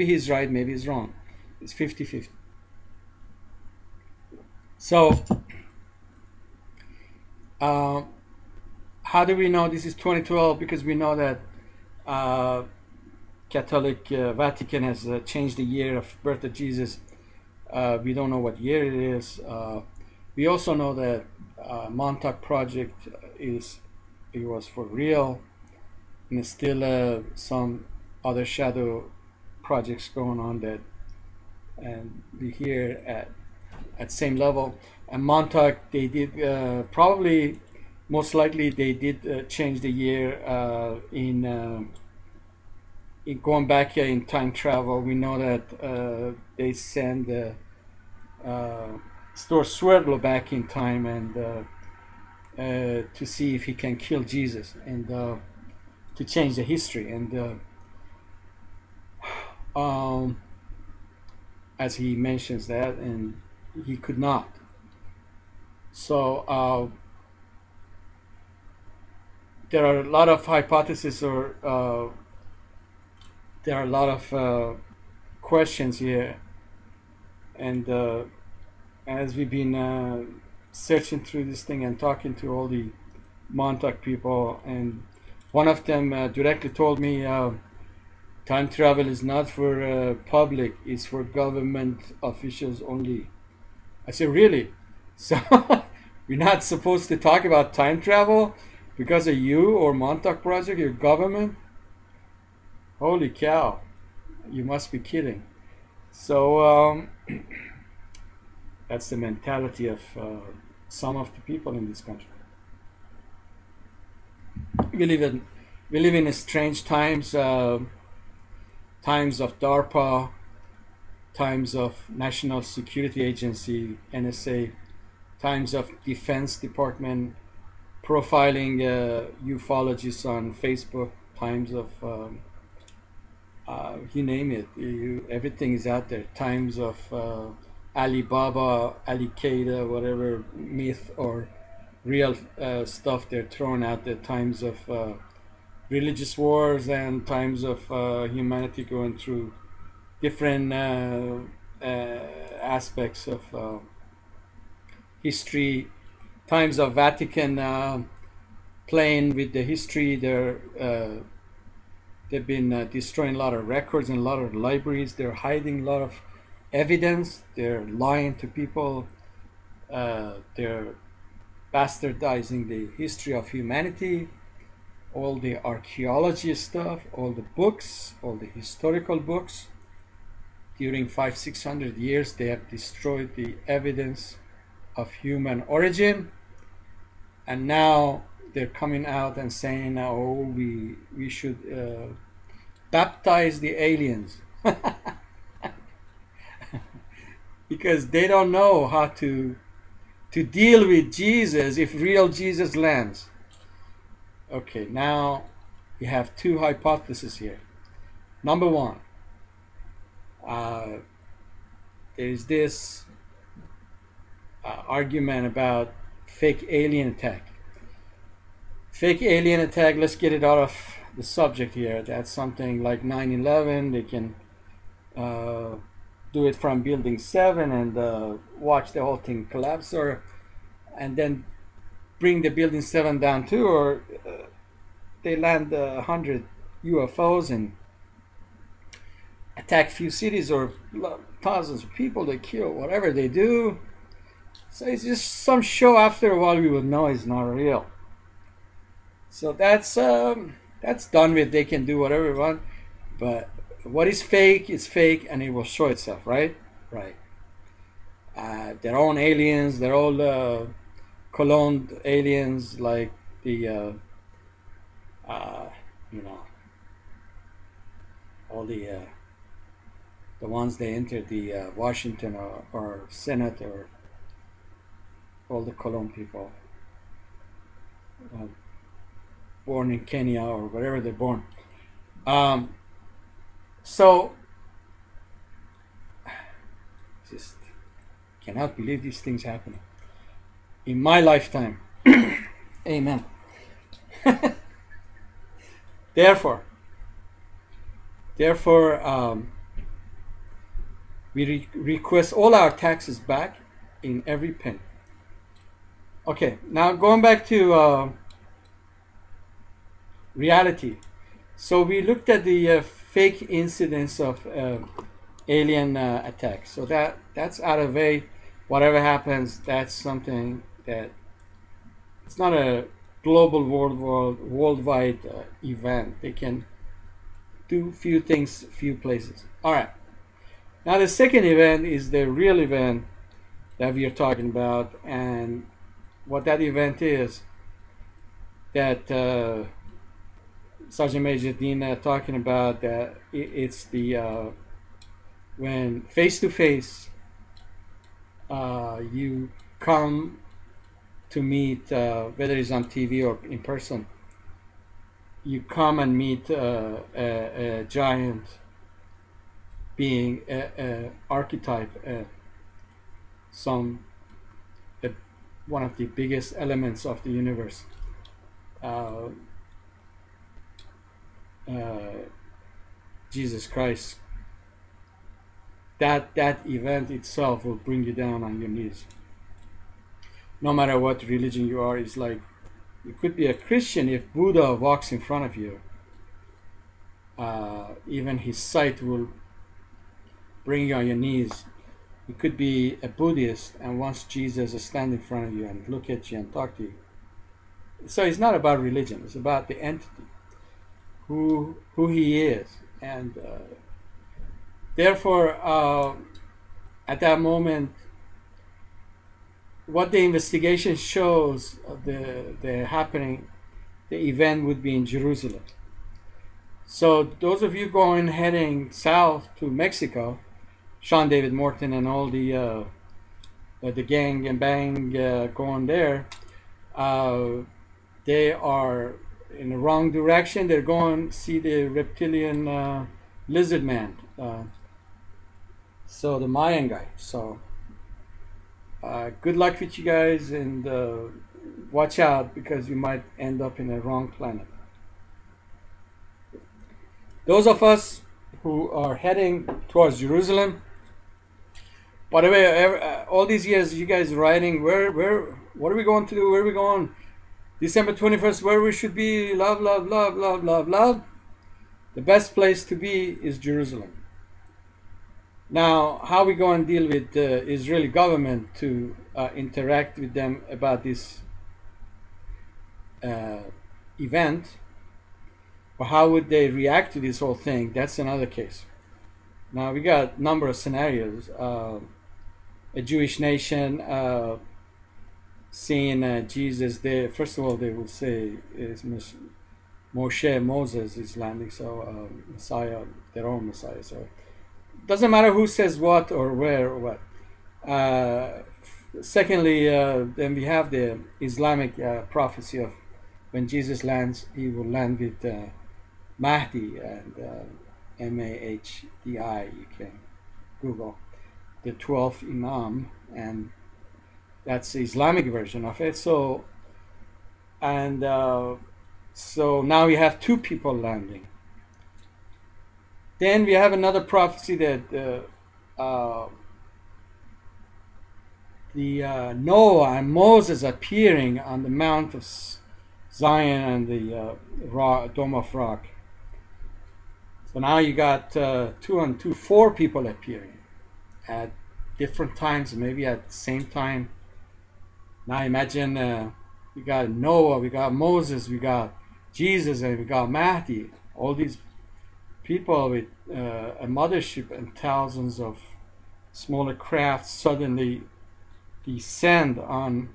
he's right, maybe he's wrong. It's 50-50. So, how do we know this is 2012? Because we know that Catholic Vatican has changed the year of birth of Jesus. We don't know what year it is. We also know that Montauk Project it was for real, and still some other shadow projects going on that, and we hear at same level. And Montauk, they did probably, most likely, they did change the year in going back in time travel. We know that they send Stuart Swerdlow back in time and to see if he can kill Jesus and to change the history. And as he mentions that, and he could not. So there are a lot of hypotheses, or there are a lot of questions here, and as we've been searching through this thing and talking to all the Montauk people, and one of them directly told me time travel is not for public, it's for government officials only. I said, really? So we're not supposed to talk about time travel because of you or Montauk Project, your government? Holy cow, you must be kidding. So that's the mentality of some of the people in this country. We live in strange times, times of DARPA, times of National Security Agency, NSA, times of Defense Department profiling ufologists on Facebook, times of you name it, everything is out there. Times of Alibaba, Al-Qaeda, whatever myth or real stuff they're throwing out there. Times of religious wars and times of humanity going through different aspects of history. Times of Vatican playing with the history. They've been destroying a lot of records and a lot of libraries. They're hiding a lot of evidence. They're lying to people. They're bastardizing the history of humanity. All the archaeology stuff, all the books, all the historical books. During 500-600 years, they have destroyed the evidence of human origin. And now they're coming out and saying, oh, we should baptize the aliens. Because they don't know how to deal with Jesus if real Jesus lands. Okay, now you have two hypotheses here. Number one, there is this argument about fake alien attack. Fake alien attack, let's get it out of the subject here. That's something like 9/11. They can do it from Building 7 and watch the whole thing collapse, and then bring the Building 7 down too, or they land 100 UFOs and attack few cities or thousands of people. They kill, whatever they do. So it's just some show. After a while we will know it's not real. So that's done with. They can do whatever they want, but what is fake is fake, and it will show itself, right? Right. Their own aliens, they're all cloned aliens, like the all the ones they entered the Washington or Senate, or all the clone people born in Kenya or wherever they're born. So just cannot believe these things happening in my lifetime. Amen. Therefore, We request all our taxes back in every penny. Okay, now going back to reality. So we looked at the fake incidents of alien attacks. So that's out of the way. Whatever happens, that's something that it's not a global worldwide event. They can do few things, few places. All right. Now the second event is the real event that we are talking about, and what that event is that Sergeant Major Dean talking about, that it's the when face to face you come to meet, whether it's on TV or in person, you come and meet a giant being, archetype, one of the biggest elements of the universe. Jesus Christ. That event itself will bring you down on your knees. No matter what religion you are, it's like you could be a Christian. If Buddha walks in front of you, even his sight will bring you on your knees. You could be a Buddhist, and once Jesus is standing in front of you and look at you and talk to you. So it's not about religion. It's about the entity, who he is, and therefore, at that moment, what the investigation shows of the happening, the event would be in Jerusalem. So those of you heading south to Mexico, Sean David Morton and all the gang and bang going there, they are in the wrong direction. They're going to see the reptilian lizard man, so the Mayan guy. So good luck with you guys, and watch out, because you might end up in the wrong planet. Those of us who are heading towards Jerusalem, by the way, all these years you guys writing, what are we going to do? Where are we going? December 21st, where we should be, love, love, love, love, love, love. The best place to be is Jerusalem. Now, how we go and deal with the Israeli government to interact with them about this event, or how would they react to this whole thing, that's another case. Now, we got a number of scenarios. A Jewish nation seeing Jesus there. First of all, they will say it's Moses is landing, so Messiah, their own Messiah. So it doesn't matter who says what or where or what. Secondly, then we have the Islamic prophecy of when Jesus lands, he will land with Mahdi, and Mahdi. You can Google the 12th Imam, and that's the Islamic version of it. So, and so now we have two people landing. Then we have another prophecy that Noah and Moses appearing on the Mount of Zion and the Dome of Rock. So now you got 2 and 2, 4 people appearing at different times, maybe at the same time. Now imagine we got Noah, we got Moses, we got Jesus, and we got Mahdi. All these people with a mothership and thousands of smaller crafts suddenly descend on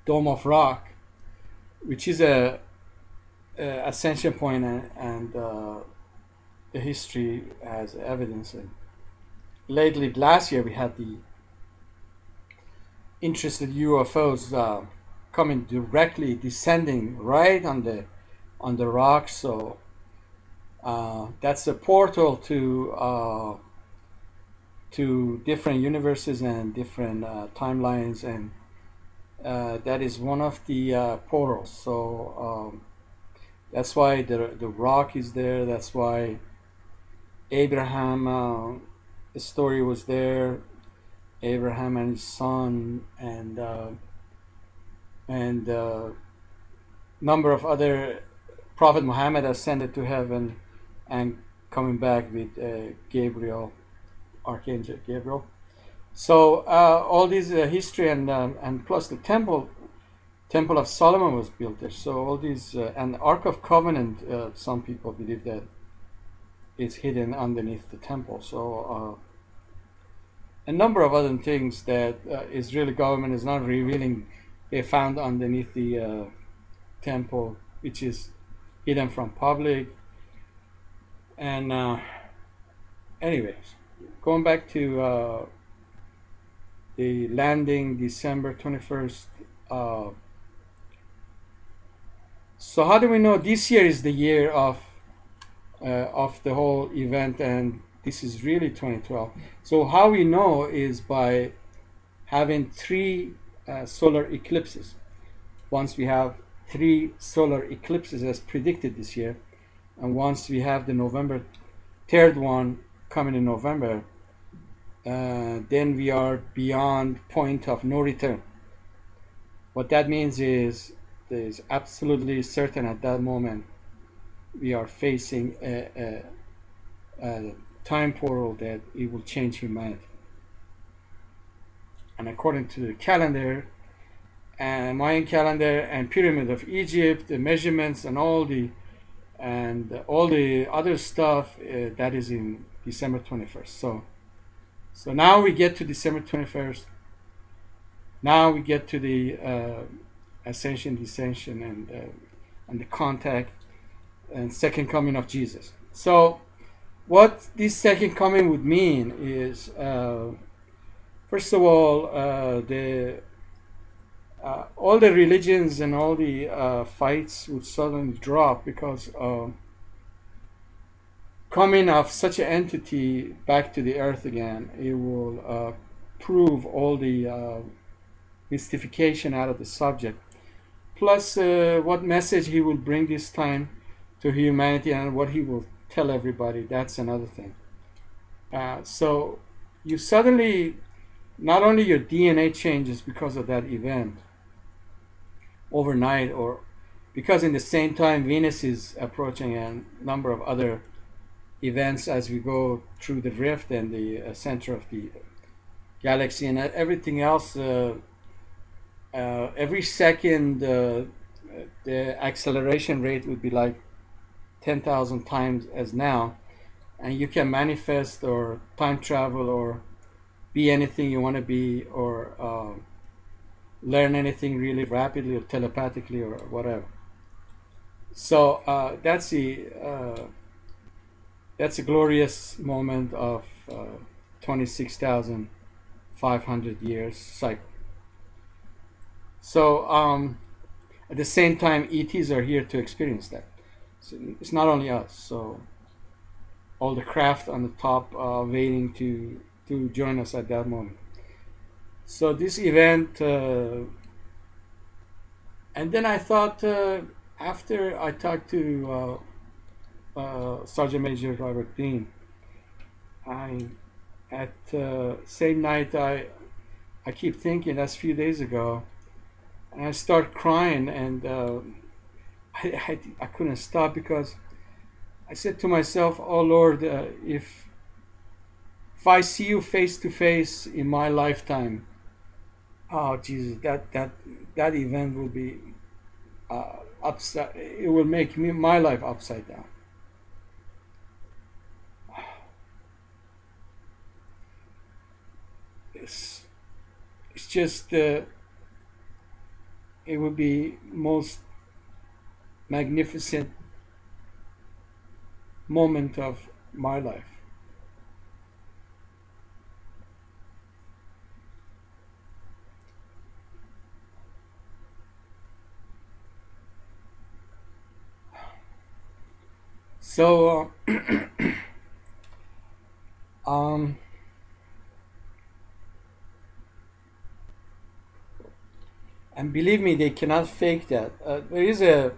Dome of Rock, which is a ascension point, and the history has evidence. And lately, last year, we had the interested UFOs coming directly, descending right on the rock. So that's a portal to different universes and different timelines, and that is one of the portals. So that's why the rock is there. That's why Abraham story was there. Abraham and his son, and number of other Prophet Muhammad ascended to heaven and coming back with Gabriel, Archangel Gabriel. So all this history and plus the temple of Solomon was built there. So all these and the Ark of Covenant, some people believe that it's hidden underneath the temple. So a number of other things that Israeli government is not revealing, they found underneath the temple, which is hidden from public. And anyways, going back to the landing December 21st. So how do we know this year is the year of the whole event, and this is really 2012? So how we know is by having 3 solar eclipses. Once we have 3 solar eclipses as predicted this year, and once we have the November 3rd one coming in November, then we are beyond point of no return. What that means is there's absolutely certain at that moment we are facing a time portal that it will change humanity. And according to the calendar, and Mayan calendar and Pyramid of Egypt, the measurements and all the other stuff, that is in December 21st. So now we get to December 21st. Now we get to the ascension, descension, and the contact and second coming of Jesus. So what this second coming would mean is, first of all, all the religions and all the fights would suddenly drop, because coming of such an entity back to the earth again, it will prove all the mystification out of the subject. Plus, what message he will bring this time to humanity and what he will tell everybody, that's another thing. So you suddenly, not only your DNA changes because of that event overnight, or because in the same time Venus is approaching and a number of other events as we go through the rift and the center of the galaxy and everything else. Every second the acceleration rate would be like 10,000 times as now, and you can manifest or time travel or be anything you want to be, or learn anything really rapidly or telepathically or whatever. So that's a glorious moment of 26,500 years cycle. So at the same time, ETs are here to experience that. So it's not only us. So all the craft on the top are waiting to join us at that moment. So this event, and then I thought, after I talked to Sergeant Major Robert Dean, at same night I keep thinking, that's a few days ago, and I start crying, and I couldn't stop, because I said to myself, oh Lord, if I see you face to face in my lifetime, oh Jesus, that event will be upside. It will make my life upside down. It's just it would be most magnificent moment of my life. So and believe me, they cannot fake that. There is a